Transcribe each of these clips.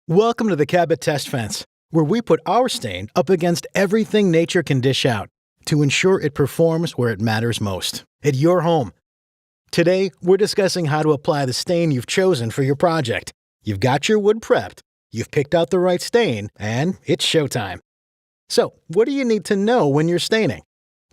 Welcome to the Cabot Test Fence, where we put our stain up against everything nature can dish out to ensure it performs where it matters most, at your home. Today, we're discussing how to apply the stain you've chosen for your project. You've got your wood prepped, you've picked out the right stain, and it's showtime. So, what do you need to know when you're staining?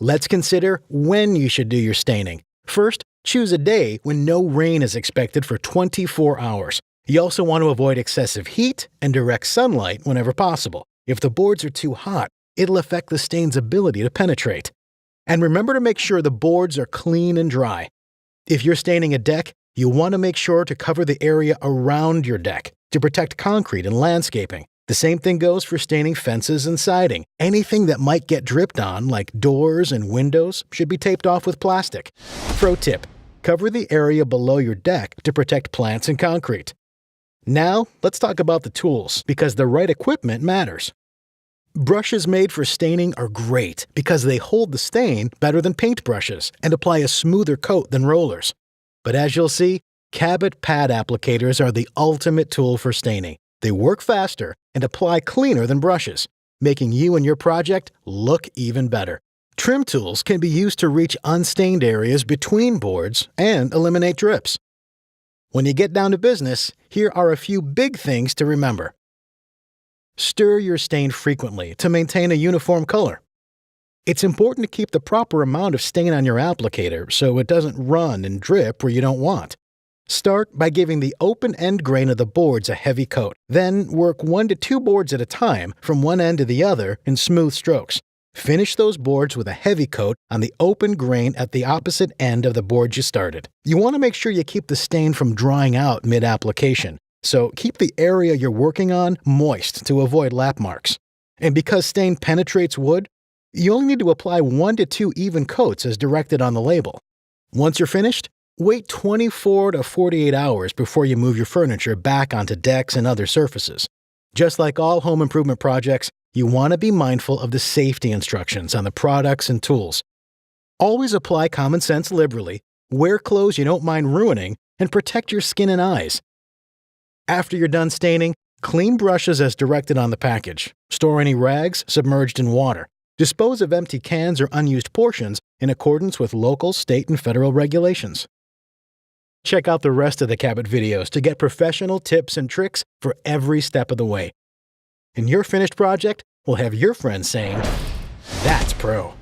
Let's consider when you should do your staining. First, choose a day when no rain is expected for 24 hours. You also want to avoid excessive heat and direct sunlight whenever possible. If the boards are too hot, it'll affect the stain's ability to penetrate. And remember to make sure the boards are clean and dry. If you're staining a deck, you want to make sure to cover the area around your deck to protect concrete and landscaping. The same thing goes for staining fences and siding. Anything that might get dripped on, like doors and windows, should be taped off with plastic. Pro tip: cover the area below your deck to protect plants and concrete. Now, let's talk about the tools, because the right equipment matters. Brushes made for staining are great because they hold the stain better than paint brushes and apply a smoother coat than rollers. But as you'll see, Cabot pad applicators are the ultimate tool for staining. They work faster and apply cleaner than brushes, making you and your project look even better. Trim tools can be used to reach unstained areas between boards and eliminate drips. When you get down to business, here are a few big things to remember. Stir your stain frequently to maintain a uniform color. It's important to keep the proper amount of stain on your applicator so it doesn't run and drip where you don't want. Start by giving the open end grain of the boards a heavy coat. Then work 1 to 2 boards at a time from one end to the other in smooth strokes. Finish those boards with a heavy coat on the open grain at the opposite end of the board you started. You want to make sure you keep the stain from drying out mid-application, so keep the area you're working on moist to avoid lap marks. And because stain penetrates wood, you only need to apply 1 to 2 even coats as directed on the label. Once you're finished, wait 24 to 48 hours before you move your furniture back onto decks and other surfaces. Just like all home improvement projects, you want to be mindful of the safety instructions on the products and tools. Always apply common sense liberally, wear clothes you don't mind ruining, and protect your skin and eyes. After you're done staining, clean brushes as directed on the package. Store any rags submerged in water. Dispose of empty cans or unused portions in accordance with local, state, and federal regulations. Check out the rest of the Cabot videos to get professional tips and tricks for every step of the way. And your finished project will have your friends saying, "That's pro."